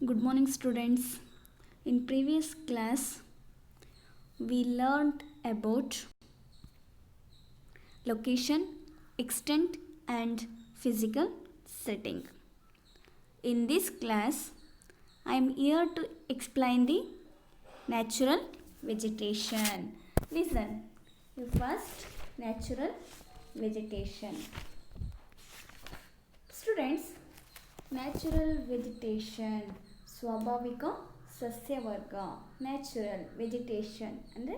Good morning, students. In previous class, we learned about location, extent, and physical setting. In this class, I am here to explain the natural vegetation. Listen, first, natural vegetation. Students, natural vegetation ಸ್ವಾಭಾವಿಕ ಸಸ್ಯವರ್ಗ. ನ್ಯಾಚುರಲ್ ವೆಜಿಟೇಷನ್ ಅಂದರೆ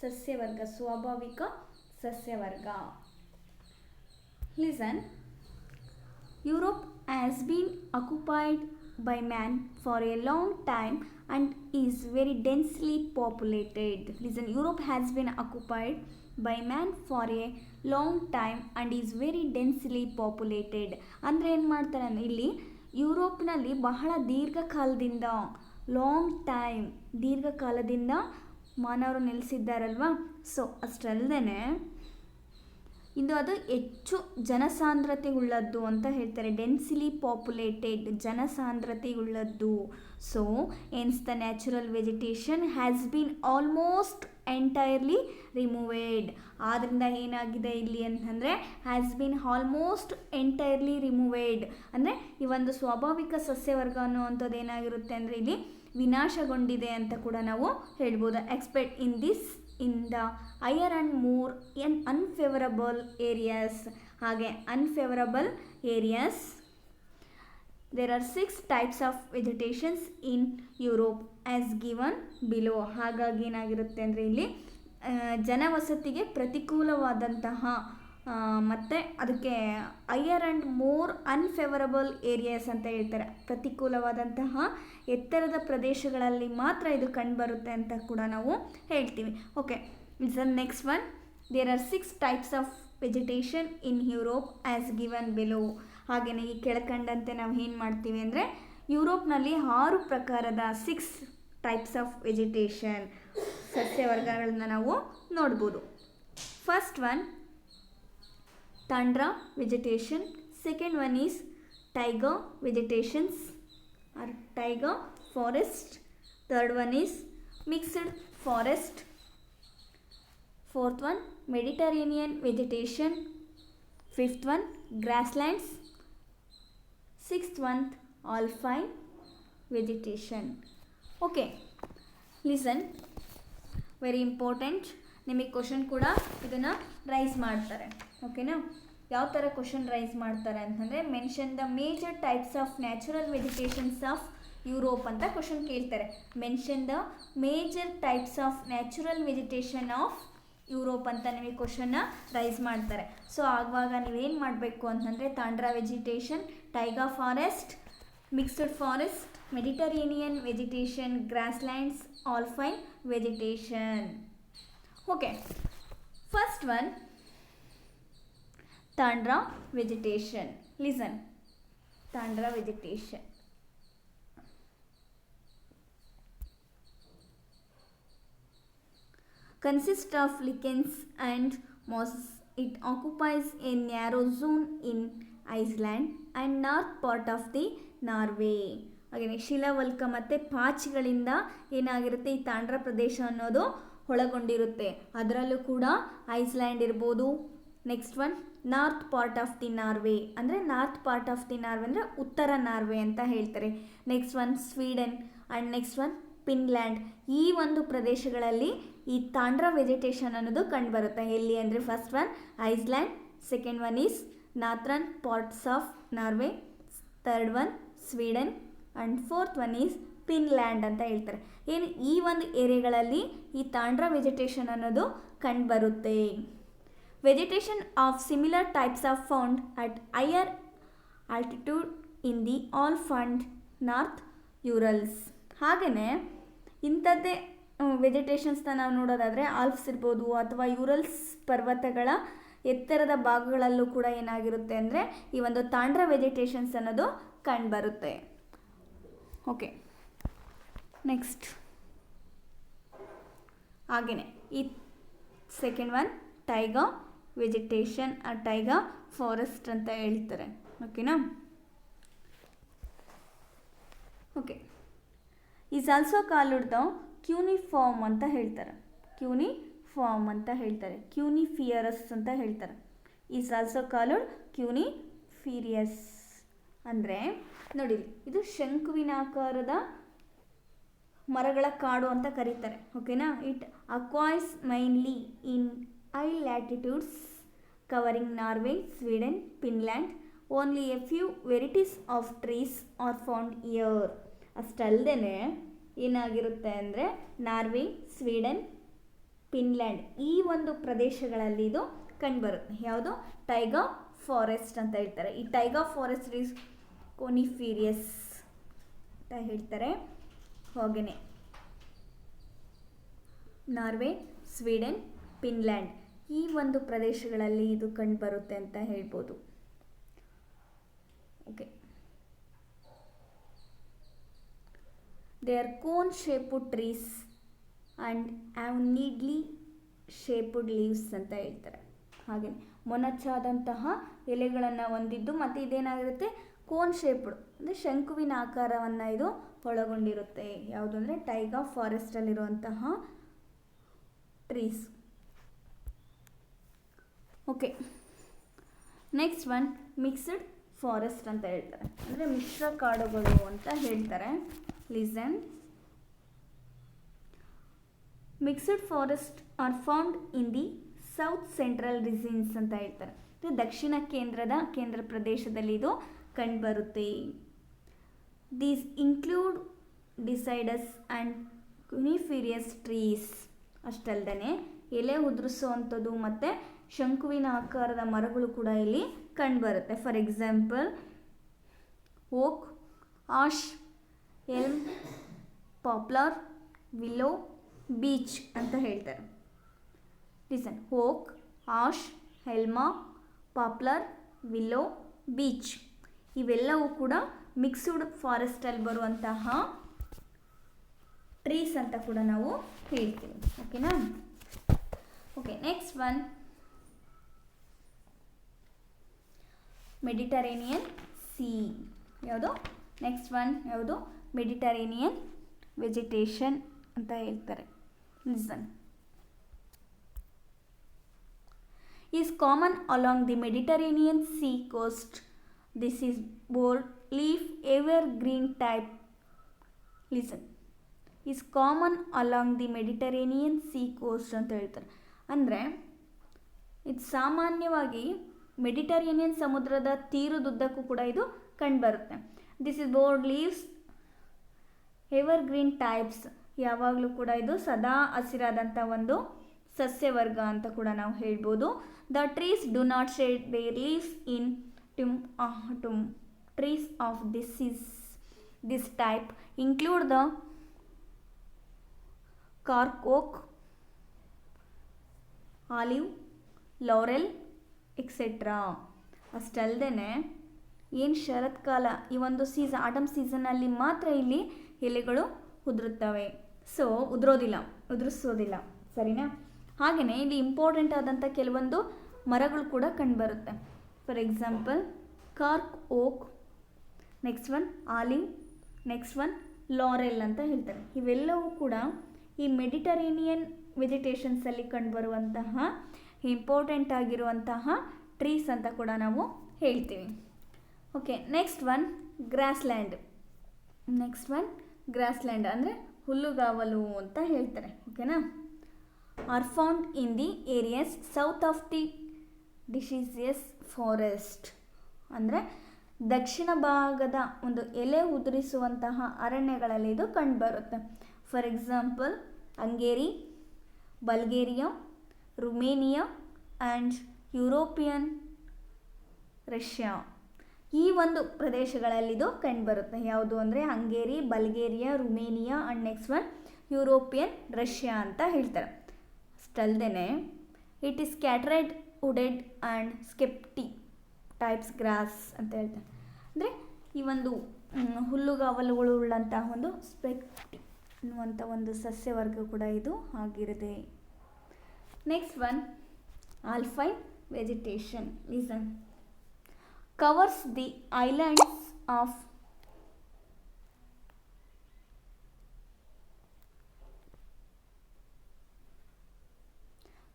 ಸಸ್ಯವರ್ಗ, ಸ್ವಾಭಾವಿಕ ಸಸ್ಯವರ್ಗ. Listen, Europe has been occupied by man for a long time and is very densely populated. Listen, Europe has been occupied by man for a long time and is very densely populated. ಅಂದರೆ ಏನು ಮಾಡ್ತಾರೆ ಅಂದರೆ ಇಲ್ಲಿ ಯುರೋಪ್ನಲ್ಲಿ ಬಹಳ ದೀರ್ಘಕಾಲದಿಂದ ದೀರ್ಘಕಾಲದಿಂದ ಮಾನವರು ನೆಲೆಸಿದ್ದಾರಲ್ವ. ಸೊ ಅಷ್ಟಲ್ಲದೆ ಇದು ಅದು ಹೆಚ್ಚು ಜನಸಾಂದ್ರತೆಯುಳ್ಳದ್ದು ಅಂತ ಹೇಳ್ತಾರೆ. ಡೆನ್ಸಿಲಿ ಪಾಪ್ಯುಲೇಟೆಡ್, ಜನಸಾಂದ್ರತೆಯುಳ್ಳದ್ದು. So hence the natural vegetation has been almost entirely removed. ಆದ್ದರಿಂದ ಏನಾಗಿದೆ ಇಲ್ಲಿ ಅಂತಂದರೆ has been almost entirely removed. ಅಂದರೆ ಈ ಒಂದು ಸ್ವಾಭಾವಿಕ ಸಸ್ಯವರ್ಗ ಅನ್ನುವಂಥದ್ದು ಏನಾಗಿರುತ್ತೆ ಅಂದರೆ ಇಲ್ಲಿ ವಿನಾಶಗೊಂಡಿದೆ ಅಂತ ಕೂಡ ನಾವು ಹೇಳ್ಬೋದು. Expect in the higher and more unfavorable areas. ಹಾಗೆ unfavorable areas there are 6 types of vegetations in Europe as given below. ಹಾಗಾಗಿ ಏನಾಗಿರುತ್ತೆ ಅಂದರೆ ಇಲ್ಲಿ ಜನವಸತಿಗೆ ಪ್ರತಿಕೂಲವಾದಂತಹ ಮತ್ತು ಅದಕ್ಕೆ higher and more unfavourable areas ಅಂತ ಹೇಳ್ತಾರೆ. ಪ್ರತಿಕೂಲವಾದಂತಹ ಎತ್ತರದ ಪ್ರದೇಶಗಳಲ್ಲಿ ಮಾತ್ರ ಇದು ಕಂಡುಬರುತ್ತೆ ಅಂತ ಕೂಡ ನಾವು ಹೇಳ್ತೀವಿ. Okay, it's the next one. There are 6 types of vegetation in Europe as given below. ಹಾಗೆಯೇ ಈ ಕೆಳಕಂಡಂತೆ ನಾವು ಏನು ಮಾಡ್ತೀವಿ ಅಂದರೆ ಯುರೋಪ್ನಲ್ಲಿ 6 ಪ್ರಕಾರದ 6 ಟೈಪ್ಸ್ ಆಫ್ ವೆಜಿಟೇಷನ್ ಸಸ್ಯವರ್ಗಗಳನ್ನ ನಾವು ನೋಡ್ಬೋದು. First one tundra vegetation, second one is taiga vegetations or taiga forest, third one is mixed forest, fourth one Mediterranean vegetation, fifth one grasslands, sixth one alpine vegetation. Okay, listen, very important. ನಿಮಗೆ question ಕೂಡ ಇದನ್ನು rice ಮಾಡ್ತಾರೆ. ಓಕೆನಾ? ಯಾವ ಥರ question raise ಮಾಡ್ತಾರೆ ಅಂತಂದರೆ mention the major types of natural vegetations of Europe ಅಂತ ಕ್ವಶನ್ ಕೇಳ್ತಾರೆ. Mention the major types of natural vegetation of Europe ಅಂತ ನಿಮಗೆ ಕ್ವಶನ್ನ ರೈಸ್ ಮಾಡ್ತಾರೆ. ಸೊ ಆವಾಗ ನೀವೇನು ಮಾಡಬೇಕು ಅಂತಂದರೆ tundra vegetation, taiga forest, mixed forest, Mediterranean vegetation, grasslands, alpine vegetation. Okay, first one tundra vegetation. Listen, tundra vegetation consists of lichens and mosses. It occupies a narrow zone in Iceland and north part of the Norway. ಹಾಗೆ ಶಿಲಾವಲ್ಕ ಮತ್ತು ಪಾಚಿಗಳಿಂದ ಏನಾಗಿರುತ್ತೆ ಈ ತಾಂಡ್ರ ಪ್ರದೇಶ ಅನ್ನೋದು ಒಳಗೊಂಡಿರುತ್ತೆ. ಅದರಲ್ಲೂ ಕೂಡ Iceland ಇರ್ಬೋದು. Next one north part of the Norway, ಅಂದರೆ north part of the Norway ಅಂದರೆ ಉತ್ತರ ನಾರ್ವೆ ಅಂತ ಹೇಳ್ತಾರೆ. Next one Sweden and next one Finland. ಈ ಒಂದು ಪ್ರದೇಶಗಳಲ್ಲಿ ಈ ತಾಂಡ್ರಾ ವೆಜಿಟೇಷನ್ ಅನ್ನೋದು ಕಂಡುಬರುತ್ತೆ. ಎಲ್ಲಿ ಅಂದರೆ first one Iceland, second one is northern parts of Norway, third one Sweden and fourth one is Finland ಅಂತ ಹೇಳ್ತಾರೆ. ಏನು ಈ ಒಂದು ಏರಿಯಾಗಳಲ್ಲಿ ಈ ತಾಂಡ್ರಾ ವೆಜಿಟೇಷನ್ ಅನ್ನೋದು ಕಂಡುಬರುತ್ತೆ. Vegetation of similar types of found at higher altitude in the ಆಲ್ ಫಂಡ್ ನಾರ್ತ್ ಯೂರಲ್ಸ್. ಹಾಗೆಯೇ ಇಂಥದ್ದೇ ವೆಜಿಟೇಷನ್ಸ್ನ ನಾವು ನೋಡೋದಾದರೆ ಆಲ್ಪ್ಸ್ ಇರ್ಬೋದು ಅಥವಾ ಯೂರಲ್ಸ್ ಪರ್ವತಗಳ ಎತ್ತರದ ಭಾಗಗಳಲ್ಲೂ ಕೂಡ ಏನಾಗಿರುತ್ತೆ ಅಂದರೆ ಈ ಒಂದು ತಾಂಡ್ರಾ ವೆಜಿಟೇಷನ್ಸ್ ಅನ್ನೋದು ಕಂಡುಬರುತ್ತೆ. ಓಕೆ, ನೆಕ್ಸ್ಟ್ ಹಾಗೆಯೇ ಈ second one taiga vegetation taiga forest ಅಂತ ಹೇಳ್ತಾರೆ. ಓಕೆನಾ? Okay, is also called the cuneiform ಅಂತ ಹೇಳ್ತಾರೆ. ಕ್ಯೂನಿಫಾರ್ಮ್ ಅಂತ ಹೇಳ್ತಾರೆ. ಕ್ಯೂನಿಫಿಯರಸ್ ಅಂತ ಹೇಳ್ತಾರೆ. Is also called coniferous. ಅಂದರೆ ನೋಡಿ, ಇದು ಶಂಕುವಿನಾಕಾರದ ಮರಗಳ ಕಾಡು ಅಂತ ಕರೀತಾರೆ. ಓಕೆನಾ. It acquires mainly in high latitudes covering Norway, Sweden, Finland. Only a few varieties of trees are found here. ಅಷ್ಟಲ್ಲದೆ ಏನಾಗಿರುತ್ತೆ ಅಂದರೆ ನಾರ್ವೆ, ಸ್ವೀಡನ್, ಫಿನ್ಲ್ಯಾಂಡ್ ಈ ಒಂದು ಪ್ರದೇಶಗಳಲ್ಲಿ ಇದು ಕಂಡುಬರುತ್ತೆ. ಯಾವುದು? ಟೈಗಾ ಫಾರೆಸ್ಟ್ ಅಂತ ಹೇಳ್ತಾರೆ. ಈ ಟೈಗಾ ಫಾರೆಸ್ಟ್ ಈಸ್ ಕೋನಿಫಿರಿಯಸ್ ಅಂತ ಹೇಳ್ತಾರೆ. ಹಾಗೆಯೇ ನಾರ್ವೆ, ಸ್ವೀಡನ್, ಫಿನ್ಲ್ಯಾಂಡ್ ಈ ಒಂದು ಪ್ರದೇಶಗಳಲ್ಲಿ ಇದು ಕಂಡುಬರುತ್ತೆ ಅಂತ ಹೇಳ್ಬೋದು. Okay. They are cone shaped trees and have needle shaped leaves ಅಂತ ಹೇಳ್ತಾರೆ. ಹಾಗೆ ಮೊನಚಾದಂತಹ ಎಲೆಗಳನ್ನು ಹೊಂದಿದ್ದು ಮತ್ತು ಇದೇನಾಗಿರುತ್ತೆ? ಕೋನ್ ಶೇಪ್ಡ್ ಅಂದರೆ ಶಂಕುವಿನ ಆಕಾರವನ್ನು ಇದು ಒಳಗೊಂಡಿರುತ್ತೆ. ಯಾವುದು ಅಂದರೆ ಟೈಗಾ ಫಾರೆಸ್ಟಲ್ಲಿರುವಂತಹ trees. Okay. Next one mixed forest ಅಂತ ಹೇಳ್ತಾರೆ. ಅಂದರೆ ಮಿಶ್ರ ಕಾಡುಗಳು ಅಂತ ಹೇಳ್ತಾರೆ. Listen. Mixed forest are found in the south central regions ಅಂತ ಹೇಳ್ತಾರೆ. ದಕ್ಷಿಣ ಕೇಂದ್ರ ಪ್ರದೇಶದಲ್ಲಿ ಇದು ಕಂಡುಬರುತ್ತೆ. These include deciduous and coniferous trees. ಅಷ್ಟಲ್ಲದೆ ಎಲೆ ಉದುರಿಸುವಂಥದ್ದು ಮತ್ತು ಶಂಕುವಿನ ಆಕಾರದ ಮರಗಳು ಕೂಡ ಇಲ್ಲಿ ಕಂಡುಬರುತ್ತೆ. For example oak, ash, elm, poplar, willow, beech ಅಂತ ಹೇಳ್ತಾರೆ. Listen. Oak, ash, elm, poplar, willow, beech ಇವೆಲ್ಲವೂ ಕೂಡ ಮಿಕ್ಸ್ಡ್ ಫಾರೆಸ್ಟಲ್ಲಿ ಬರುವಂತಹ ಟ್ರೀಸ್ ಅಂತ ಕೂಡ ನಾವು ಹೇಳ್ತೀವಿ. ಓಕೆನಾ. Okay. Next one Mediterranean sea. ಯಾವುದು? ನೆಕ್ಸ್ಟ್ ಒನ್ ಯಾವುದು? ಮೆಡಿಟರೇನಿಯನ್ ವೆಜಿಟೇಷನ್ ಅಂತ ಹೇಳ್ತಾರೆ. Listen. Is common along the Mediterranean sea coast. This is broad leaf evergreen type. Listen. Is common along the Mediterranean sea coast ಅಂತ ಹೇಳ್ತಾರೆ. ಅಂದರೆ ಇದು ಸಾಮಾನ್ಯವಾಗಿ Mediterranean ಸಮುದ್ರದ ತೀರದುದ್ದಕ್ಕೂ ಕೂಡ ಇದು ಕಂಡುಬರುತ್ತೆ. This is board leaves ever green types. ಯಾವಾಗಲೂ ಕೂಡ ಇದು ಸದಾ ಹಸಿರಾದಂಥ ಒಂದು ಸಸ್ಯವರ್ಗ ಅಂತ ಕೂಡ ನಾವು ಹೇಳ್ಬೋದು. The trees do not shed their leaves in autumn. Trees of this type include the cork oak, olive, laurel, etcetera. ಅಷ್ಟಲ್ಲದೆ ಏನು ಶರತ್ಕಾಲ ಈ ಒಂದು ಆಟಮ್ ಸೀಸನ್ನಲ್ಲಿ ಮಾತ್ರ ಇಲ್ಲಿ ಎಲೆಗಳು ಉದುರುತ್ತವೆ. ಸೊ ಉದುರಿಸೋದಿಲ್ಲ. ಸರಿನಾ. ಹಾಗೆಯೇ ಇಲ್ಲಿ ಇಂಪಾರ್ಟೆಂಟ್ ಆದಂಥ ಕೆಲವೊಂದು ಮರಗಳು ಕೂಡ ಕಂಡುಬರುತ್ತೆ. For example cork oak, next one olive, next one laurel ಅಂತ ಹೇಳ್ತಾರೆ. ಇವೆಲ್ಲವೂ ಕೂಡ ಈ ಮೆಡಿಟರೇನಿಯನ್ ವೆಜಿಟೇಷನ್ಸಲ್ಲಿ ಕಂಡುಬರುವಂತಹ ಇಂಪಾರ್ಟೆಂಟ್ ಆಗಿರುವಂತಹ ಟ್ರೀಸ್ ಅಂತ ಕೂಡ ನಾವು ಹೇಳ್ತೀವಿ. ಓಕೆ. Next one grassland. ಅಂದರೆ ಹುಲ್ಲುಗಾವಲು ಅಂತ ಹೇಳ್ತಾರೆ. ಓಕೆನಾ. Are found in the areas south of the deciduous forest. ಅಂದರೆ ದಕ್ಷಿಣ ಭಾಗದ ಒಂದು ಎಲೆ ಉದುರಿಸುವಂತಹ ಅರಣ್ಯಗಳಲ್ಲಿ ಇದು ಕಂಡುಬರುತ್ತೆ. For example Hungary, Bulgaria, Romania and European Russia ಈ ಒಂದು ಪ್ರದೇಶಗಳಲ್ಲಿ ಇದು ಕಂಡುಬರುತ್ತೆ. ಯಾವುದು ಅಂದರೆ Hungary, Bulgaria, Romania and next one European Russia ಅಂತ ಹೇಳ್ತಾರೆ. ಅಷ್ಟಲ್ಲದೆ it is scattered wooded and steppe types grass ಅಂತ ಹೇಳ್ತಾರೆ. ಅಂದರೆ ಈ ಒಂದು ಹುಲ್ಲುಗಾವಲುಗಳು ಉಳ್ಳಂತಹ ಒಂದು ಸ್ಪೆಕ್ಟಿ ಅನ್ನುವಂಥ ಒಂದು ಸಸ್ಯವರ್ಗ ಕೂಡ ಇದು ಆಗಿರುತ್ತೆ. Next one alpine vegetation. Listen. Covers the islands of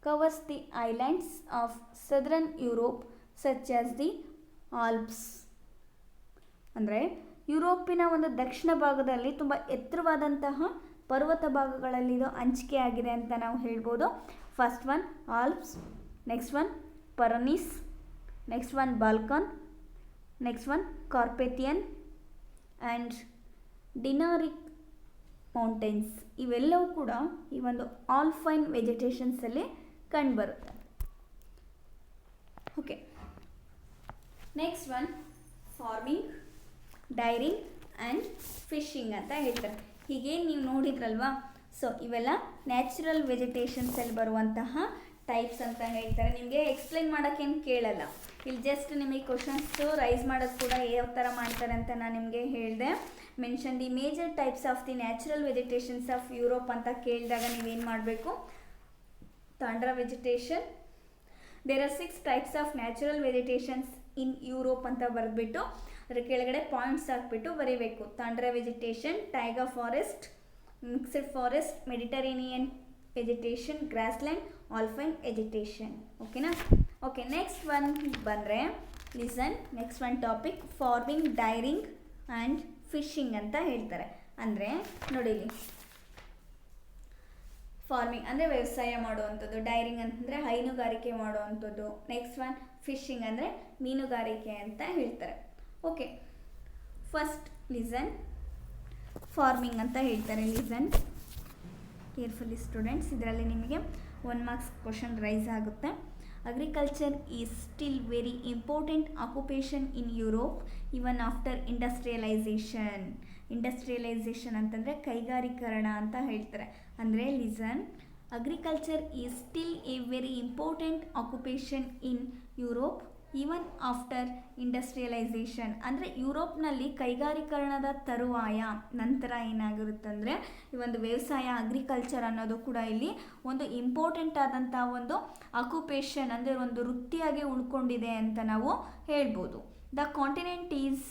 covers the islands of southern Europe such as the Alps. ಅಂದರೆ ಯುರೋಪಿನ ಒಂದು ದಕ್ಷಿಣ ಭಾಗದಲ್ಲಿ ತುಂಬ ಎತ್ತರವಾದಂತಹ ಪರ್ವತ ಭಾಗಗಳಲ್ಲಿ ಇದು ಹಂಚಿಕೆ ಆಗಿದೆ ಅಂತ ನಾವು ಹೇಳ್ಬೋದು. First one Alps, next one Pyrenees, next one Balkan, next one Carpathian and Dinaric mountains. ಇವೆಲ್ಲವೂ ಕೂಡ ಈ ಒಂದು ಆಲ್ಫೈನ್ ವೆಜಿಟೇಷನ್ಸಲ್ಲಿ ಕಂಡುಬರುತ್ತೆ. Okay, next one farming, dairying and fishing ಅಂತ ಹೇಳ್ತಾರೆ. ಹೀಗೆ ನೀವು ನೋಡಿದ್ರಲ್ವಾ, ಸೊ ಇವೆಲ್ಲ ನ್ಯಾಚುರಲ್ ವೆಜಿಟೇಷನ್ಸಲ್ಲಿ ಬರುವಂತಹ ಟೈಪ್ಸ್ ಅಂತ ಹೇಳ್ತಾರೆ. ನಿಮಗೆ ಎಕ್ಸ್ಪ್ಲೈನ್ ಮಾಡೋಕ್ಕೇನು ಕೇಳಲ್ಲ, ಇಲ್ಲಿ ಜಸ್ಟ್ ನಿಮಗೆ ಕ್ವಶನ್ಸು ರೈಸ್ ಮಾಡೋದು ಕೂಡ ಯಾವ ಥರ ಮಾಡ್ತಾರೆ ಅಂತ ನಾನು ನಿಮಗೆ ಹೇಳಿದೆ. Mention the major types of the natural vegetations of Europe ಅಂತ ಕೇಳಿದಾಗ ನೀವೇನು ಮಾಡಬೇಕು, tundra vegetation, there are 6 types of natural vegetations in Europe ಅಂತ ಬರೆದ್ಬಿಟ್ಟು ಅದರ ಕೆಳಗಡೆ ಪಾಯಿಂಟ್ಸ್ ಹಾಕ್ಬಿಟ್ಟು ಬರೀಬೇಕು. Tundra vegetation, taiga forest, mixed forest, Mediterranean vegetation, grassland, alpine vegetation. ಓಕೆನಾ? ಓಕೆ, ನೆಕ್ಸ್ಟ್ ಒನ್ ಬಂದರೆ listen. Next one topic farming, dairying and fishing ಅಂತ ಹೇಳ್ತಾರೆ. ಅಂದರೆ ನೋಡಿಲಿ, ಫಾರ್ಮಿಂಗ್ ಅಂದರೆ ವ್ಯವಸಾಯ ಮಾಡುವಂಥದ್ದು, ಡೈರಿಂಗ್ ಅಂತಂದರೆ ಹೈನುಗಾರಿಕೆ ಮಾಡುವಂಥದ್ದು, ನೆಕ್ಸ್ಟ್ ಒನ್ ಫಿಶಿಂಗ್ ಅಂದರೆ ಮೀನುಗಾರಿಕೆ ಅಂತ ಹೇಳ್ತಾರೆ. ಓಕೆ, ಫಸ್ಟ್ ಲಿಸನ್, ಫಾರ್ಮಿಂಗ್ ಅಂತ ಹೇಳ್ತಾರೆ. ಲಿಸನ್ ಕೇರ್ಫುಲಿ ಸ್ಟೂಡೆಂಟ್ಸ್, ಇದರಲ್ಲಿ ನಿಮಗೆ 1 ಮಾರ್ಕ್ಸ್ ಕ್ವಶನ್ ರೈಸ್ ಆಗುತ್ತೆ. Agriculture is still very important occupation in Europe even after industrialisation. Industrialisation ಅಂತಂದರೆ ಕೈಗಾರೀಕರಣ ಅಂತ ಹೇಳ್ತಾರೆ. ಅಂದರೆ listen, agriculture is still A very important occupation in Europe even after industrialisation. ಅಂದರೆ ಯುರೋಪ್ನಲ್ಲಿ ಕೈಗಾರೀಕರಣದ ತರುವಾಯ ನಂತರ ಏನಾಗಿರುತ್ತಂದರೆ ಈ ಒಂದು ವ್ಯವಸಾಯ, ಅಗ್ರಿಕಲ್ಚರ್ ಅನ್ನೋದು ಕೂಡ ಇಲ್ಲಿ ಒಂದು ಇಂಪಾರ್ಟೆಂಟ್ ಆದಂಥ ಒಂದು ಆಕ್ಯುಪೇಷನ್, ಅಂದರೆ ಒಂದು ವೃತ್ತಿಯಾಗಿ ಉಳ್ಕೊಂಡಿದೆ ಅಂತ ನಾವು ಹೇಳ್ಬೋದು. The continent is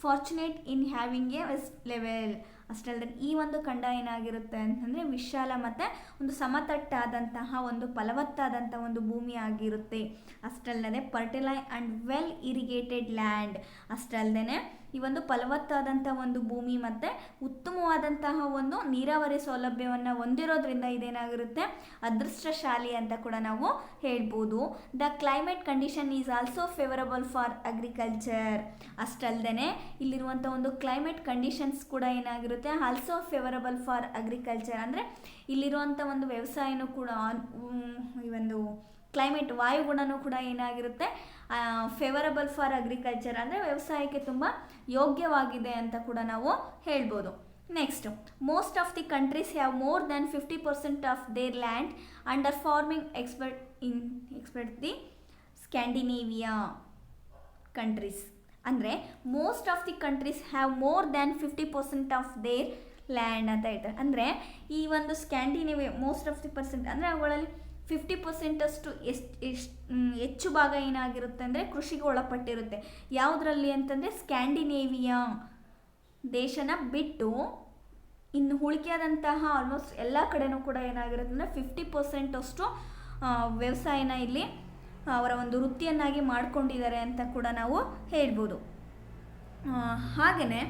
fortunate in having a vast level. ಅಷ್ಟಲ್ಲದೆ ಈ ಒಂದು ಖಂಡ ಏನಾಗಿರುತ್ತೆ ಅಂತಂದರೆ ವಿಶಾಲ ಮತ್ತು ಒಂದು ಸಮತಟ್ಟಾದಂತಹ ಒಂದು ಫಲವತ್ತಾದಂಥ ಒಂದು ಭೂಮಿ ಆಗಿರುತ್ತೆ. ಅಷ್ಟಲ್ಲದೆ ಫರ್ಟಿಲೈ ಆ್ಯಂಡ್ ವೆಲ್ ಇರಿಗೇಟೆಡ್ ಲ್ಯಾಂಡ್. ಅಷ್ಟಲ್ಲದೆ ಈ ಒಂದು ಫಲವತ್ತಾದಂಥ ಒಂದು ಭೂಮಿ ಮತ್ತು ಉತ್ತಮವಾದಂತಹ ಒಂದು ನೀರಾವರಿ ಸೌಲಭ್ಯವನ್ನು ಹೊಂದಿರೋದ್ರಿಂದ ಇದೇನಾಗಿರುತ್ತೆ, ಅದೃಷ್ಟಶಾಲಿ ಅಂತ ಕೂಡ ನಾವು ಹೇಳ್ಬೋದು. The climate condition is also favourable for agriculture. ಅಷ್ಟಲ್ಲದೆ ಇಲ್ಲಿರುವಂಥ ಒಂದು ಕ್ಲೈಮೇಟ್ ಕಂಡೀಷನ್ಸ್ ಕೂಡ ಏನಾಗಿರುತ್ತೆ, ಆಲ್ಸೋ ಫೇವರಬಲ್ ಫಾರ್ ಅಗ್ರಿಕಲ್ಚರ್. ಅಂದರೆ ಇಲ್ಲಿರುವಂಥ ಒಂದು ವ್ಯವಸಾಯನೂ ಕೂಡ ಈ ಒಂದು ಕ್ಲೈಮೇಟ್, ವಾಯುಗುಣನೂ ಕೂಡ ಏನಾಗಿರುತ್ತೆ, ಫೇವರಬಲ್ ಫಾರ್ ಅಗ್ರಿಕಲ್ಚರ್, ಅಂದರೆ ವ್ಯವಸಾಯಕ್ಕೆ ತುಂಬ ಯೋಗ್ಯವಾಗಿದೆ ಅಂತ ಕೂಡ ನಾವು ಹೇಳ್ಬೋದು. Next, most of the countries have more than 50% of their land under farming expect the Scandinavia countries. ಅಂದರೆ most of the countries have more than 50% of their land ಅಂತ ಹೇಳ್ತಾರೆ. ಅಂದರೆ ಈ ಒಂದು Scandinavia most of the percent ಅಂದರೆ ಅವುಗಳಲ್ಲಿ 50% ಅಷ್ಟು ಹೆಚ್ಚು ಭಾಗ ಏನಾಗಿರುತ್ತೆ ಅಂದರೆ ಕೃಷಿಗೆ ಒಳಪಟ್ಟಿರುತ್ತೆ. ಯಾವುದರಲ್ಲಿ ಅಂತಂದರೆ ಸ್ಕ್ಯಾಂಡಿನೇವಿಯಾ ದೇಶನ ಬಿಟ್ಟು ಇನ್ನು ಉಳಿಕೆಯಾದಂತಹ ಆಲ್ಮೋಸ್ಟ್ ಎಲ್ಲ ಕಡೆನೂ ಕೂಡ ಏನಾಗಿರುತ್ತೆ ಅಂದರೆ 50% ಅಷ್ಟು ವ್ಯವಸಾಯನ ಇಲ್ಲಿ ಅವರ ಒಂದು ವೃತ್ತಿಯನ್ನಾಗಿ ಮಾಡಿಕೊಂಡಿದ್ದಾರೆ ಅಂತ ಕೂಡ ನಾವು ಹೇಳ್ಬೋದು. ಹಾಗೆಯೇ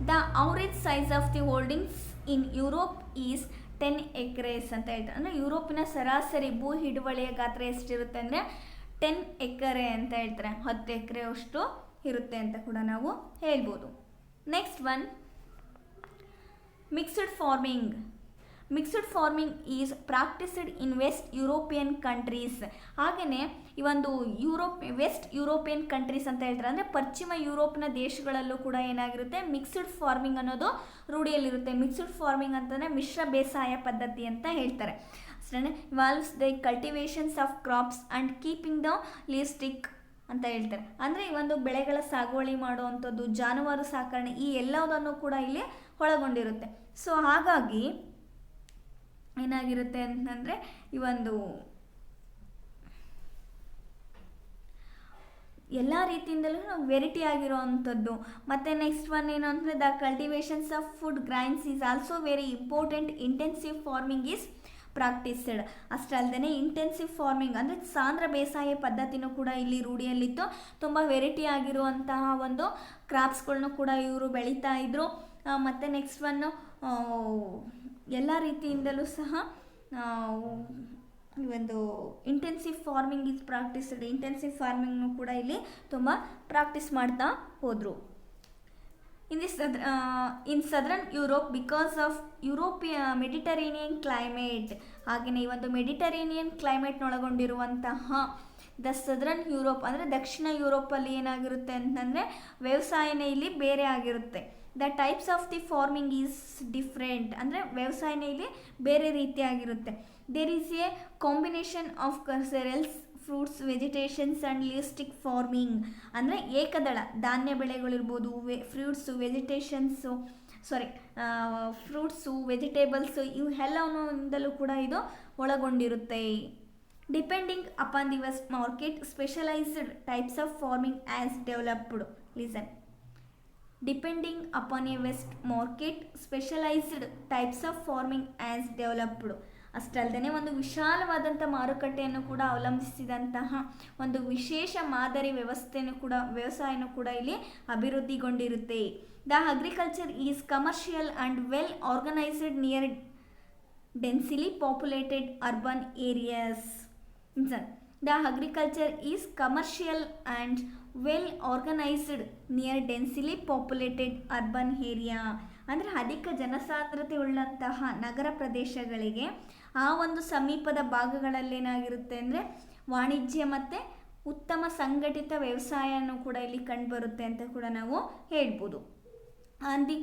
the average size of the holdings in Europe is 10 acres ಅಂತ ಹೇಳ್ತಾರೆ. ಅಂದರೆ ಯುರೋಪಿನ ಸರಾಸರಿ ಭೂ ಹಿಡುವಳಿಯ ಗಾತ್ರ ಎಷ್ಟಿರುತ್ತೆ ಅಂದರೆ 10 ಎಕರೆ ಅಂತ ಹೇಳ್ತಾರೆ. 10 ಎಕರೆ ಅಷ್ಟು ಇರುತ್ತೆ ಅಂತ ಕೂಡ ನಾವು ಹೇಳ್ಬೋದು. Next one mixed farming. Mixed farming is practised in west European countries. ಹಾಗೆಯೇ ಈ ಒಂದು ವೆಸ್ಟ್ ಯುರೋಪಿಯನ್ ಕಂಟ್ರೀಸ್ ಅಂತ ಹೇಳ್ತಾರೆ. ಅಂದರೆ ಪಶ್ಚಿಮ ಯುರೋಪ್ನ ದೇಶಗಳಲ್ಲೂ ಕೂಡ ಏನಾಗಿರುತ್ತೆ, ಮಿಕ್ಸ್ಡ್ ಫಾರ್ಮಿಂಗ್ ಅನ್ನೋದು ರೂಢಿಯಲ್ಲಿರುತ್ತೆ. ಮಿಕ್ಸ್ಡ್ ಫಾರ್ಮಿಂಗ್ ಅಂತಂದರೆ ಮಿಶ್ರ ಬೇಸಾಯ ಪದ್ಧತಿ ಅಂತ ಹೇಳ್ತಾರೆ. ಅಷ್ಟೇ evolves the cultivations of crops and keeping the livestock ಅಂತ ಹೇಳ್ತಾರೆ. ಅಂದರೆ ಈ ಒಂದು ಬೆಳೆಗಳ ಸಾಗುವಳಿ ಮಾಡುವಂಥದ್ದು, ಜಾನುವಾರು ಸಾಕಣೆ, ಈ ಎಲ್ಲದನ್ನು ಕೂಡ ಇಲ್ಲಿ ಒಳಗೊಂಡಿರುತ್ತೆ. ಸೊ ಹಾಗಾಗಿ ಏನಾಗಿರುತ್ತೆ ಅಂತಂದರೆ ಈ ಒಂದು ಎಲ್ಲ ರೀತಿಯಿಂದಲೂ ನಾವು ವೆರೈಟಿ ಆಗಿರೋ ಅಂಥದ್ದು. ಮತ್ತು ನೆಕ್ಸ್ಟ್ ಒನ್ ಏನು ಅಂದರೆ the cultivations of food grains is also very important. Intensive farming is practised. ಅಷ್ಟೇ ಅಲ್ಲದೆ ಇಂಟೆನ್ಸಿವ್ ಫಾರ್ಮಿಂಗ್ ಅಂದರೆ ಸಾಂದ್ರ ಬೇಸಾಯ ಪದ್ಧತಿನೂ ಕೂಡ ಇಲ್ಲಿ ರೂಢಿಯಲ್ಲಿತ್ತು. ತುಂಬ ವೆರೈಟಿ ಆಗಿರುವಂತಹ ಒಂದು ಕ್ರಾಪ್ಸ್ಗಳನ್ನೂ ಕೂಡ ಇವರು ಬೆಳೀತಾ ಇದ್ರು. ಮತ್ತು ನೆಕ್ಸ್ಟ್ ಒನ್ನು ಎಲ್ಲ ರೀತಿಯಿಂದಲೂ ಸಹ ಒಂದು intensive farming is practised. Intensive ಫಾರ್ಮಿಂಗ್ನು ಕೂಡ ಇಲ್ಲಿ ತುಂಬ ಪ್ರಾಕ್ಟೀಸ್ ಮಾಡ್ತಾ ಹೋದರು. In southern Europe because of Mediterranean climate. ಹಾಗೆಯೇ ಈ ಒಂದು ಮೆಡಿಟರೇನಿಯನ್ ಕ್ಲೈಮೇಟ್ನೊಳಗೊಂಡಿರುವಂತಹ ದ ಸದರ್ನ್ ಯುರೋಪ್ ಅಂದರೆ ದಕ್ಷಿಣ ಯುರೋಪಲ್ಲಿ ಏನಾಗಿರುತ್ತೆ ಅಂತಂದರೆ ವ್ಯವಸಾಯನೇ ಇಲ್ಲಿ ಬೇರೆ ಆಗಿರುತ್ತೆ. The types of the farming is different ಅಂದರೆ ವ್ಯವಸಾಯನೇ ಇಲ್ಲಿ ಬೇರೆ ರೀತಿಯಾಗಿರುತ್ತೆ. There is a combination of cereals, fruits, vegetations and livestock farming ಅಂದರೆ ಏಕದಳ ಧಾನ್ಯ ಬೆಳೆಗಳಿರ್ಬೋದು, ಫ್ರೂಟ್ಸು, ವೆಜಿಟೇಷನ್ಸು ಫ್ರೂಟ್ಸು, ವೆಜಿಟೇಬಲ್ಸು ಇವೆಲ್ಲವನ್ನೂ ಕೂಡ ಇದು ಒಳಗೊಂಡಿರುತ್ತೆ. Depending upon the vast market specialised types of farming as developed. Listen, depending upon a vast market specialised types of farming as developed. ಅಷ್ಟಲ್ಲದೆ ಒಂದು ವಿಶಾಲವಾದಂಥ ಮಾರುಕಟ್ಟೆಯನ್ನು ಕೂಡ ಅವಲಂಬಿಸಿದಂತಹ ಒಂದು ವಿಶೇಷ ಮಾದರಿ ವ್ಯವಸಾಯನೂ ಕೂಡ ಇಲ್ಲಿ ಅಭಿವೃದ್ಧಿಗೊಂಡಿರುತ್ತೆ. The agriculture is commercial and well organised near densely populated urban areas. The agriculture is commercial and well organized near densely populated urban area. ಅಂದರೆ ಅಧಿಕ ಜನಸಾಂದ್ರತೆ ಉಳ್ಳಂತಹ ನಗರ ಪ್ರದೇಶಗಳಿಗೆ ಆ ಒಂದು ಸಮೀಪದ ಭಾಗಗಳಲ್ಲೇನಾಗಿರುತ್ತೆ ಅಂದರೆ ವಾಣಿಜ್ಯ ಮತ್ತು ಉತ್ತಮ ಸಂಘಟಿತ ವ್ಯವಸಾಯನೂ ಕೂಡ ಇಲ್ಲಿ ಕಂಡುಬರುತ್ತೆ ಅಂತ ಕೂಡ ನಾವು ಹೇಳ್ಬೋದು. And the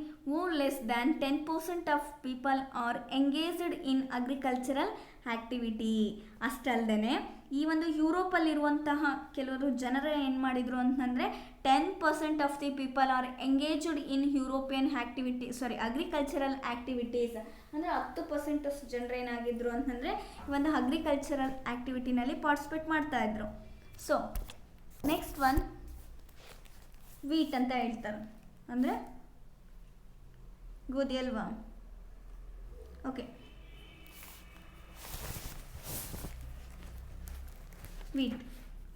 less than 10% of people are engaged in agricultural activity. ಅಷ್ಟಲ್ಲದೆ ಈ ಒಂದು ಯುರೋಪಲ್ಲಿರುವಂತಹ ಕೆಲವರು ಜನರು ಏನು ಮಾಡಿದರು ಅಂತಂದರೆ 10% of the people are engaged in European agricultural activities. ಅಂದರೆ 10% ಜನರೇನಾಗಿದ್ದರು ಅಂತಂದರೆ ಈ ಒಂದು ಅಗ್ರಿಕಲ್ಚರಲ್ ಆ್ಯಕ್ಟಿವಿಟಿನಲ್ಲಿ ಪಾರ್ಟಿಸಿಪೇಟ್ ಮಾಡ್ತಾಯಿದ್ರು. ಸೊ ನೆಕ್ಸ್ಟ್ ಒನ್ ವೀಟ್ ಅಂತ ಹೇಳ್ತಾರೆ, ಅಂದರೆ ಗೋಧಿ ಅಲ್ವಾ? Okay, wheat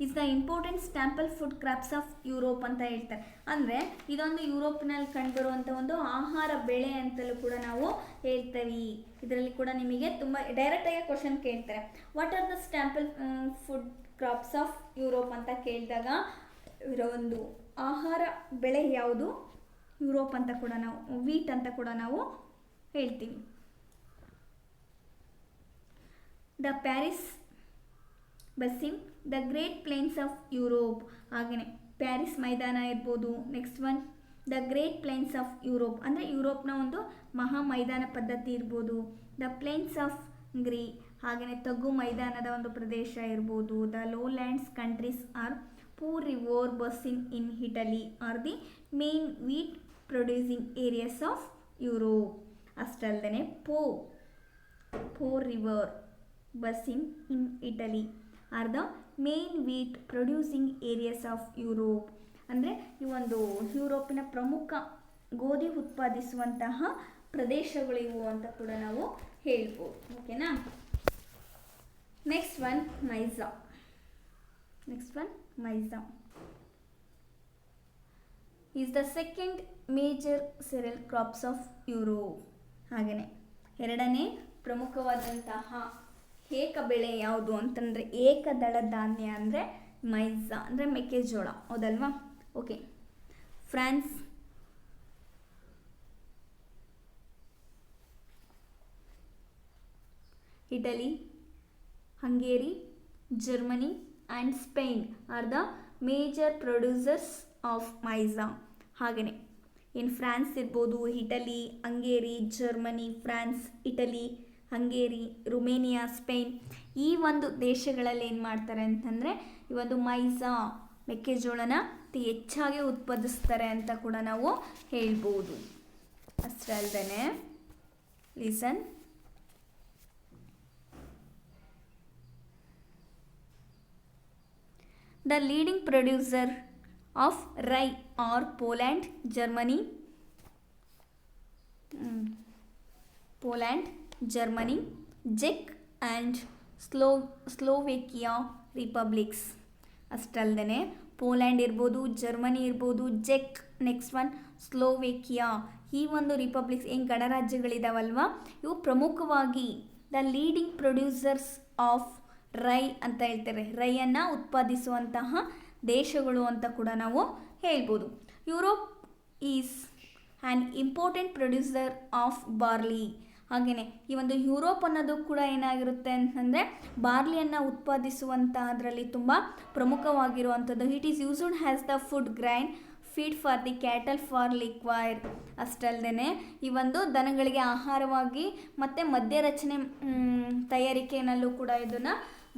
is the important staple food crops of Europe ಅಂತ ಹೇಳ್ತಾರೆ. ಅಂದರೆ ಇದೊಂದು ಯುರೋಪ್ನಲ್ಲಿ ಕಂಡುಬರುವಂಥ ಒಂದು ಆಹಾರ ಬೆಳೆ ಅಂತಲೂ ಕೂಡ ನಾವು ಹೇಳ್ತೇವೆ. ಇದರಲ್ಲಿ ಕೂಡ ನಿಮಗೆ ತುಂಬ ಡೈರೆಕ್ಟಾಗಿ ಕ್ವಶನ್ ಕೇಳ್ತಾರೆ, what are the staple food crops of Europe ಅಂತ ಕೇಳಿದಾಗ ಇದರ ಒಂದು ಆಹಾರ ಬೆಳೆ ಯಾವುದು ಯುರೋಪ್ ಅಂತ ಕೂಡ ನಾವು ವೀಟ್ ಅಂತ ಕೂಡ ನಾವು ಹೇಳ್ತೀವಿ. The Paris basin, the great plains of Europe. ಹಾಗೆಯೇ ಪ್ಯಾರಿಸ್ ಮೈದಾನ ಇರ್ಬೋದು. Next one the great plains of Europe ಅಂದರೆ ಯುರೋಪ್ನ ಒಂದು ಮಹಾ ಮೈದಾನ ಪದ್ಧತಿ ಇರ್ಬೋದು. ದ ಪ್ಲೇನ್ಸ್ ಆಫ್ ಹಂಗ್ರಿ, ಹಾಗೆಯೇ ತಗ್ಗು ಮೈದಾನದ ಒಂದು ಪ್ರದೇಶ ಇರ್ಬೋದು. The low lands countries are Po river basin in Italy are the main wheat producing areas of Europe. ಅಷ್ಟಲ್ಲದೆ Po river basin in Italy are the main wheat producing areas of Europe. ಅಂದರೆ ಈ ಒಂದು ಯುರೋಪಿನ ಪ್ರಮುಖ ಗೋಧಿ ಉತ್ಪಾದಿಸುವಂತಹ ಪ್ರದೇಶಗಳಿವು ಅಂತ ಕೂಡ ನಾವು ಹೇಳ್ಬೋದು. ಓಕೆನಾ? Next one maize is the second major cereal crops of Europe. ಹಾಗೆಯೇ ಎರಡನೇ ಪ್ರಮುಖವಾದಂತಹ ಏಕ ಬೆಳೆ ಯಾವುದು ಅಂತಂದರೆ ಏಕದಳ ಧಾನ್ಯ ಅಂದರೆ ಮೈಜಾ ಅಂದರೆ ಮೆಕ್ಕೆಜೋಳ, ಹೌದಲ್ವಾ? Okay, France, Italy, Hungary, Germany and Spain are the major producers of maize. ಹಾಗೆಯೇ ಇನ್ ಫ್ರಾನ್ಸ್ ಇರ್ಬೋದು, Italy, Hungary, Germany, France, Italy, Hungary, Romania, Spain ಈ ಒಂದು ದೇಶಗಳಲ್ಲಿ ಏನು ಮಾಡ್ತಾರೆ ಅಂತಂದರೆ ಈ ಒಂದು ಮೈಜಾ ಮೆಕ್ಕೆಜೋಳನ ಅತಿ ಹೆಚ್ಚಾಗಿ ಉತ್ಪಾದಿಸ್ತಾರೆ ಅಂತ ಕೂಡ ನಾವು ಹೇಳ್ಬೋದು. ಅಷ್ಟೇ ಅಲ್ಲದೆ listen, the leading producer of rye are Poland, Germany, ಚೆಕ್ ಆ್ಯಂಡ್ ಸ್ಲೋವೇಕಿಯಾ ರಿಪಬ್ಲಿಕ್ಸ್. ಅಷ್ಟಲ್ಲದೆ ಪೋಲ್ಯಾಂಡ್ ಇರ್ಬೋದು, ಜರ್ಮನಿ ಇರ್ಬೋದು, ಚೆಕ್, ನೆಕ್ಸ್ಟ್ ಒನ್ ಸ್ಲೋವೇಕಿಯಾ. ಈ ಒಂದು ರಿಪಬ್ಲಿಕ್ಸ್ ಏನು ಗಣರಾಜ್ಯಗಳಿದಾವಲ್ವ, ಇವು ಪ್ರಮುಖವಾಗಿ the leading producers of rye ಅಂತ ಹೇಳ್ತಾರೆ. ರೈಯನ್ನು ಉತ್ಪಾದಿಸುವಂತಹ ದೇಶಗಳು ಅಂತ ಕೂಡ ನಾವು ಹೇಳ್ಬೋದು. Europe is an important producer of barley. ಹಾಗೆಯೇ ಈ ಒಂದು ಯುರೋಪ್ ಅನ್ನೋದು ಕೂಡ ಏನಾಗಿರುತ್ತೆ ಅಂತಂದರೆ ಬಾರ್ಲಿಯನ್ನು ಉತ್ಪಾದಿಸುವಂತಹದ್ರಲ್ಲಿ ತುಂಬ ಪ್ರಮುಖವಾಗಿರುವಂಥದ್ದು. It is used has the food grain feed for the cattle for liquor. ಅಷ್ಟಲ್ಲದೆ ಈ ಒಂದು ದನಗಳಿಗೆ ಆಹಾರವಾಗಿ ಮತ್ತು ಮದ್ಯರಚನೆ ತಯಾರಿಕೆಯಲ್ಲೂ ಕೂಡ ಇದನ್ನು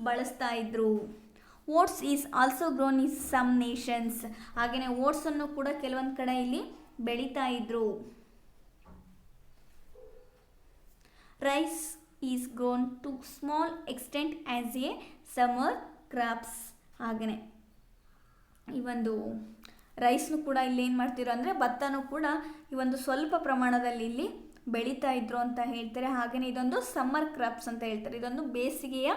ಬಳಸ್ತಾ ಇದ್ರು. Oats is also grown in some nations. ಹಾಗೆಯೇ ಓಟ್ಸನ್ನು ಕೂಡ ಕೆಲವೊಂದು ಕಡೆ ಇಲ್ಲಿ ಬೆಳೀತಾ ಇದ್ರು. Rice is grown to small extent as a summer crops. ಹಾಗೆಯೇ ಈ ಒಂದು ರೈಸ್ನು ಕೂಡ ಇಲ್ಲಿ ಏನು ಮಾಡ್ತಿರೋ ಅಂದರೆ ಭತ್ತನೂ ಕೂಡ ಈ ಒಂದು ಸ್ವಲ್ಪ ಪ್ರಮಾಣದಲ್ಲಿ ಇಲ್ಲಿ ಬೆಳೀತಾ ಇದ್ರು ಅಂತ ಹೇಳ್ತಾರೆ. ಹಾಗೆಯೇ ಇದೊಂದು ಸಮ್ಮರ್ ಕ್ರಾಪ್ಸ್ ಅಂತ ಹೇಳ್ತಾರೆ. ಇದೊಂದು ಬೇಸಿಗೆಯ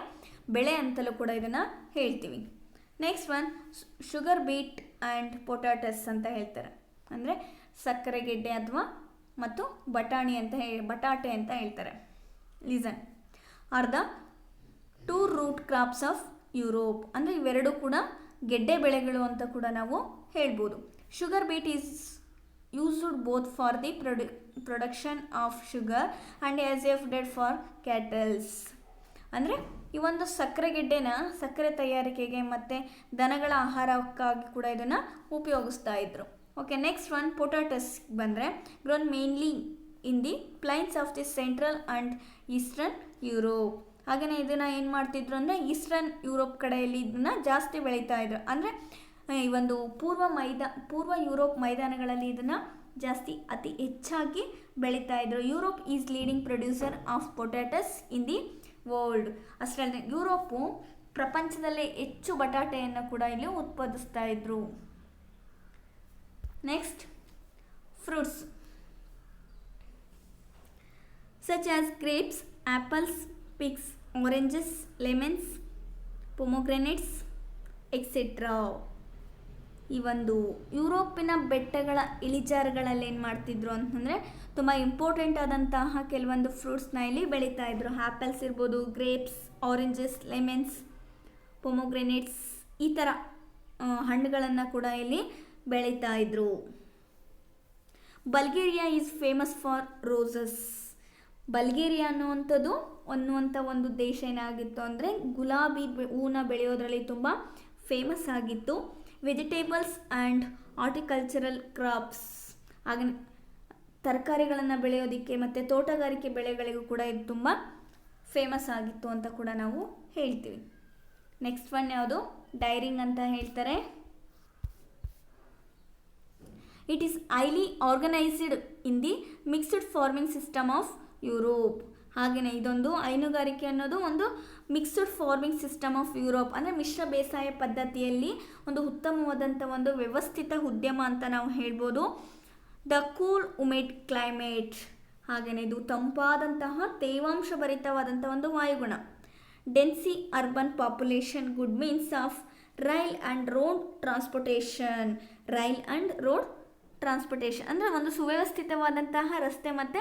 ಬೆಳೆ ಅಂತಲೂ ಕೂಡ ಇದನ್ನು ಹೇಳ್ತೀವಿ. Next one sugar beet and potatoes ಅಂತ ಹೇಳ್ತಾರೆ. ಅಂದರೆ ಸಕ್ಕರೆ ಗೆಡ್ಡೆ ಅಥವಾ ಮತ್ತು ಬಟಾಟೆ ಅಂತ ಹೇಳ್ತಾರೆ. Listen are the two root crops of Europe. ಅಂದರೆ ಇವೆರಡೂ ಕೂಡ ಗೆಡ್ಡೆ ಬೆಳೆಗಳು ಅಂತ ಕೂಡ ನಾವು ಹೇಳ್ಬೋದು. Sugar beet is used both for the production of sugar and as a food for cattles. ಅಂದರೆ ಈ ಒಂದು ಸಕ್ಕರೆ ಗೆಡ್ಡೆನ ಸಕ್ಕರೆ ತಯಾರಿಕೆಗೆ ಮತ್ತು ದನಗಳ ಆಹಾರಕ್ಕಾಗಿ ಕೂಡ ಇದನ್ನು ಉಪಯೋಗಿಸ್ತಾ ಇದ್ರು. ಓಕೆ, ನೆಕ್ಸ್ಟ್ ಒನ್ ಪೊಟ್ಯಾಟಸ್ ಬಂದರೆ grown mainly in the plains of the central and eastern Europe. ಹಾಗೆಯೇ ಇದನ್ನು ಏನು ಮಾಡ್ತಿದ್ರು ಅಂದರೆ ಈಸ್ಟರ್ನ್ ಯುರೋಪ್ ಕಡೆಯಲ್ಲಿ ಇದನ್ನು ಜಾಸ್ತಿ ಬೆಳೀತಾ ಇದ್ರು. ಅಂದರೆ ಈ ಒಂದು ಪೂರ್ವ ಯುರೋಪ್ ಮೈದಾನಗಳಲ್ಲಿ ಇದನ್ನು ಜಾಸ್ತಿ ಅತಿ ಹೆಚ್ಚಾಗಿ ಬೆಳೀತಾ ಇದ್ರು. Europe is leading producer of potatoes in the world. ಅಷ್ಟೇ ಅಲ್ಲದೆ ಯುರೋಪು ಪ್ರಪಂಚದಲ್ಲೇ ಹೆಚ್ಚು ಬಟಾಟೆಯನ್ನು ಕೂಡ ಇಲ್ಲಿ ಉತ್ಪಾದಿಸ್ತಾ ಇದ್ರು. Next fruits such as grapes, apples, figs, oranges, lemons, pomegranates, etc. ಈ ಒಂದು ಯುರೋಪಿನ ಬೆಟ್ಟಗಳ ಇಳಿಜಾರುಗಳಲ್ಲಿ ಏನು ಮಾಡ್ತಿದ್ರು ಅಂತಂದರೆ ತುಂಬ ಇಂಪಾರ್ಟೆಂಟ್ ಆದಂತಹ ಕೆಲವೊಂದು ಫ್ರೂಟ್ಸ್ನ ಇಲ್ಲಿ ಬೆಳೀತಾ ಇದ್ರು. ಆ್ಯಪಲ್ಸ್ ಇರ್ಬೋದು, ಗ್ರೇಪ್ಸ್, ಆರೆಂಜಸ್, ಲೆಮನ್ಸ್, ಪೊಮೊಗ್ರೆನೇಟ್ಸ್, ಈ ಥರ ಹಣ್ಣುಗಳನ್ನು ಕೂಡ ಇಲ್ಲಿ ಬೆಳೀತಾ ಇದ್ರು. Bulgaria is famous for roses. Bulgaria ಅನ್ನುವಂಥ ಒಂದು ದೇಶ ಏನಾಗಿತ್ತು ಅಂದರೆ ಗುಲಾಬಿ ಹೂನ ಬೆಳೆಯೋದ್ರಲ್ಲಿ ತುಂಬ ಫೇಮಸ್ ಆಗಿತ್ತು. ವೆಜಿಟೇಬಲ್ಸ್ ಆ್ಯಂಡ್ ಹಾರ್ಟಿಕಲ್ಚರಲ್ ಕ್ರಾಪ್ಸ್, ಹಾಗೆ ತರಕಾರಿಗಳನ್ನು ಬೆಳೆಯೋದಕ್ಕೆ ಮತ್ತು ತೋಟಗಾರಿಕೆ ಬೆಳೆಗಳಿಗೂ ಕೂಡ ಇದು ತುಂಬ ಫೇಮಸ್ ಆಗಿತ್ತು ಅಂತ ಕೂಡ ನಾವು ಹೇಳ್ತೀವಿ. ನೆಕ್ಸ್ಟ್ ಒನ್ ಯಾವುದು? ಡೈರಿಂಗ್ ಅಂತ ಹೇಳ್ತಾರೆ. It is highly organised in the mixed farming system of Europe. ಹಾಗೆಯೇ ಇದೊಂದು ಹೈನುಗಾರಿಕೆ ಅನ್ನೋದು ಒಂದು mixed farming system of Europe, ಅಂದರೆ ಮಿಶ್ರ ಬೇಸಾಯ ಪದ್ಧತಿಯಲ್ಲಿ ಒಂದು ಉತ್ತಮವಾದಂಥ ಒಂದು ವ್ಯವಸ್ಥಿತ ಉದ್ಯಮ ಅಂತ ನಾವು ಹೇಳ್ಬೋದು. ದ ಕೂಲ್ ಉಮಿಡ್ ಕ್ಲೈಮೇಟ್, ಹಾಗೆಯೇ ಇದು ತಂಪಾದಂತಹ ತೇವಾಂಶ ಭರಿತವಾದಂಥ ಒಂದು ವಾಯುಗುಣ. ಡೆನ್ಸಿ urban population, good means of rail and road transportation. Rail and road transportation ಅಂದರೆ ಒಂದು ಸುವ್ಯವಸ್ಥಿತವಾದಂತಹ ರಸ್ತೆ ಮತ್ತು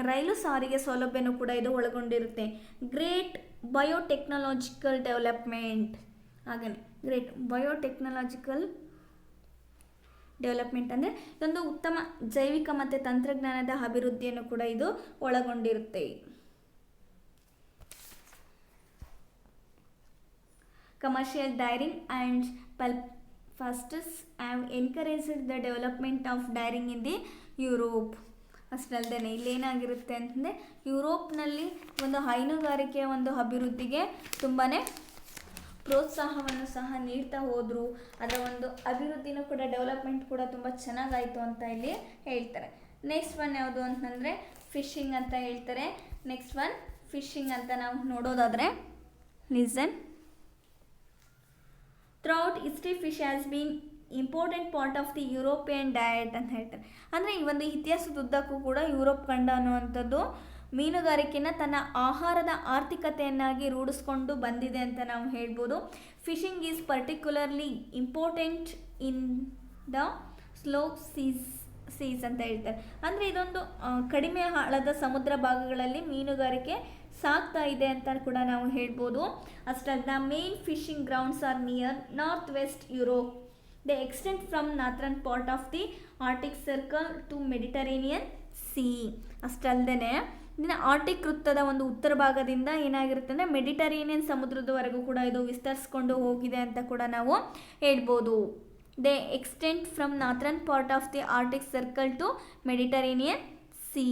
ರೈಲು ಸಾರಿಗೆ ಸೌಲಭ್ಯನೂ ಕೂಡ ಇದು ಒಳಗೊಂಡಿರುತ್ತೆ. ಗ್ರೇಟ್ ಬಯೋಟೆಕ್ನಾಲಜಿಕಲ್ ಡೆವಲಪ್ಮೆಂಟ್, ಹಾಗೆಯೇ ಗ್ರೇಟ್ ಬಯೋಟೆಕ್ನಾಲಜಿಕಲ್ ಡೆವಲಪ್ಮೆಂಟ್ ಅಂದರೆ ಇದೊಂದು ಉತ್ತಮ ಜೈವಿಕ ಮತ್ತು ತಂತ್ರಜ್ಞಾನದ ಅಭಿವೃದ್ಧಿಯನ್ನು ಕೂಡ ಇದು ಒಳಗೊಂಡಿರುತ್ತೆ. Commercial dairying and pastures have encouraged the development of dairying in the Europe. ಅಷ್ಟಲ್ಲದೆ ಇಲ್ಲೇನಾಗಿರುತ್ತೆ ಅಂತಂದರೆ ಯುರೋಪ್ನಲ್ಲಿ ಒಂದು ಹೈನುಗಾರಿಕೆಯ ಒಂದು ಅಭಿವೃದ್ಧಿಗೆ ತುಂಬಾ ಪ್ರೋತ್ಸಾಹವನ್ನು ಸಹ ನೀಡ್ತಾ ಹೋದರು. ಅದರ ಒಂದು ಅಭಿವೃದ್ಧಿನೂ ಕೂಡ ಡೆವಲಪ್ಮೆಂಟ್ ಕೂಡ ತುಂಬ ಚೆನ್ನಾಗಾಯಿತು ಅಂತ ಇಲ್ಲಿ ಹೇಳ್ತಾರೆ. ನೆಕ್ಸ್ಟ್ ಒನ್ ಯಾವುದು ಅಂತಂದರೆ ಫಿಶಿಂಗ್ ಅಂತ ಹೇಳ್ತಾರೆ. ನೆಕ್ಸ್ಟ್ ಒನ್ ಫಿಶಿಂಗ್ ಅಂತ ನಾವು ನೋಡೋದಾದರೆ listen. Throughout history fish has been important part of the European diet ಅಂತ ಹೇಳ್ತಾರೆ. ಅಂದರೆ ಈ ಒಂದು ಇತಿಹಾಸದುದ್ದಕ್ಕೂ ಕೂಡ ಯುರೋಪ್ ಖಂಡ ಅನ್ನುವಂಥದ್ದು ಮೀನುಗಾರಿಕೆನ ತನ್ನ ಆಹಾರದ ಆರ್ಥಿಕತೆಯನ್ನಾಗಿ ರೂಢಿಸ್ಕೊಂಡು ಬಂದಿದೆ ಅಂತ ನಾವು ಹೇಳ್ಬೋದು. Fishing is particularly important in the shallow seas ಅಂತ ಹೇಳ್ತಾರೆ. ಅಂದರೆ ಇದೊಂದು ಕಡಿಮೆ ಆಳದ ಸಮುದ್ರ ಭಾಗಗಳಲ್ಲಿ ಮೀನುಗಾರಿಕೆ ಸಾಗ್ತಾ ಇದೆ ಅಂತ ಕೂಡ ನಾವು ಹೇಳ್ಬೋದು. ಅಷ್ಟೇ main fishing grounds are near north west Europe. They extend from northern part of the Arctic circle to Mediterranean sea. ಅಷ್ಟಲ್ಲದೆ ಆರ್ಟಿಕ್ ವೃತ್ತದ ಒಂದು ಉತ್ತರ ಭಾಗದಿಂದ ಏನಾಗಿರುತ್ತೆ ಅಂದರೆ ಮೆಡಿಟರೇನಿಯನ್ ಸಮುದ್ರದವರೆಗೂ ಕೂಡ ಇದು ವಿಸ್ತರಿಸ್ಕೊಂಡು ಹೋಗಿದೆ ಅಂತ ಕೂಡ ನಾವು ಹೇಳ್ಬೋದು. They extend from northern part of the Arctic circle to Mediterranean sea.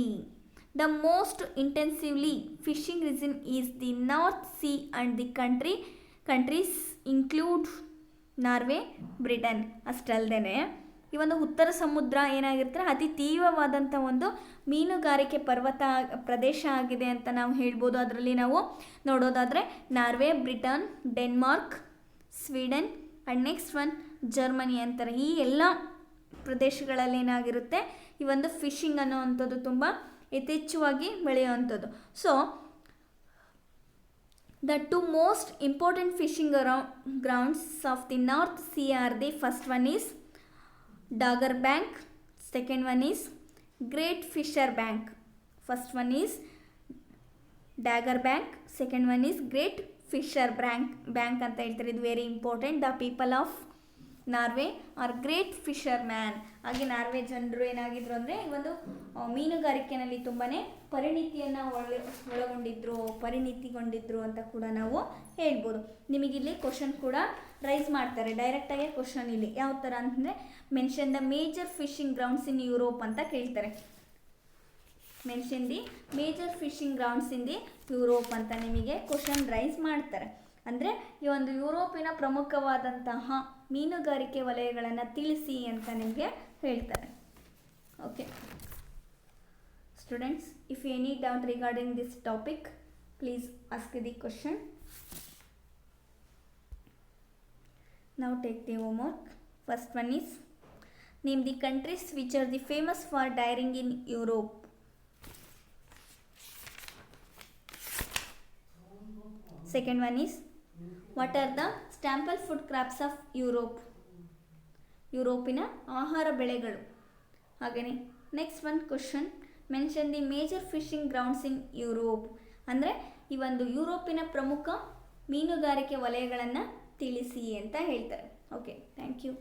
The most intensively fishing region is the North Sea and the countries include Norway, Britain. ಅಷ್ಟಲ್ಲದೆ ಈ ಒಂದು ಉತ್ತರ ಸಮುದ್ರ ಏನಾಗಿರ್ತಾರೆ ಅತಿ ತೀವ್ರವಾದಂಥ ಒಂದು ಮೀನುಗಾರಿಕೆ ಪ್ರದೇಶ ಆಗಿದೆ ಅಂತ ನಾವು ಹೇಳ್ಬೋದು. ಅದರಲ್ಲಿ ನಾವು ನೋಡೋದಾದರೆ Norway, Britain, Denmark, Sweden and next one Germany ಅಂತಾರೆ. ಈ ಎಲ್ಲ ಪ್ರದೇಶಗಳಲ್ಲಿ ಏನಾಗಿರುತ್ತೆ ಈ ಒಂದು ಫಿಶಿಂಗ್ ಅನ್ನೋವಂಥದ್ದು ತುಂಬ ಯಥೇಚ್ಛವಾಗಿ ಬೆಳೆಯುವಂಥದ್ದು. So the two most important fishing grounds of the North Sea are the first one is Dogger Bank, second one is Great Fisher Bank. First one is Dagger Bank, second one is Great Fisher Bank ಅಂತ ಹೇಳ್ತಾರೆ. ಇದು very important. The people of Norway R great fisherman. ಹಾಗೆ Norway ಜನರು ಏನಾಗಿದ್ರು ಅಂದರೆ ಈ ಒಂದು ಮೀನುಗಾರಿಕೆಯಲ್ಲಿ ತುಂಬಾ ಪರಿಣಿತಿಯನ್ನು ಪರಿಣಿತಿಗೊಂಡಿದ್ರು ಅಂತ ಕೂಡ ನಾವು ಹೇಳ್ಬೋದು. ನಿಮಗಿಲ್ಲಿ ಕ್ವಶನ್ ಕೂಡ ರೈಸ್ ಮಾಡ್ತಾರೆ ಡೈರೆಕ್ಟಾಗಿ ಕ್ವಶನ್. ಇಲ್ಲಿ ಯಾವ ಥರ ಅಂತಂದರೆ mention the major fishing grounds in Europe ಅಂತ ಕೇಳ್ತಾರೆ. Mention the major fishing grounds in the Europe ಅಂತ ನಿಮಗೆ ಕ್ವಶನ್ ರೈಸ್ ಮಾಡ್ತಾರೆ. ಅಂದರೆ ಈ ಒಂದು ಯುರೋಪಿನ ಪ್ರಮುಖವಾದಂತಹ ಮೀನುಗಾರಿಕೆ ವಲಯಗಳನ್ನು ತಿಳಿಸಿ ಅಂತ ನಿಮಗೆ ಹೇಳ್ತಾರೆ. Okay students, if you any doubt regarding this topic please ask the question. Now take the homework. First one is name the countries which are the famous for dairying in Europe. Second one is what are the staple food crops of Europe. ಯುರೋಪಿನ ಆಹಾರ ಬೆಳೆಗಳು. ಹಾಗೆಯೇ next one question mention the major fishing grounds in Europe. ಅಂದರೆ ಈ ಒಂದು ಯುರೋಪಿನ ಪ್ರಮುಖ ಮೀನುಗಾರಿಕೆ ವಲಯಗಳನ್ನು ತಿಳಿಸಿ ಅಂತ ಹೇಳ್ತಾರೆ. Okay, thank you.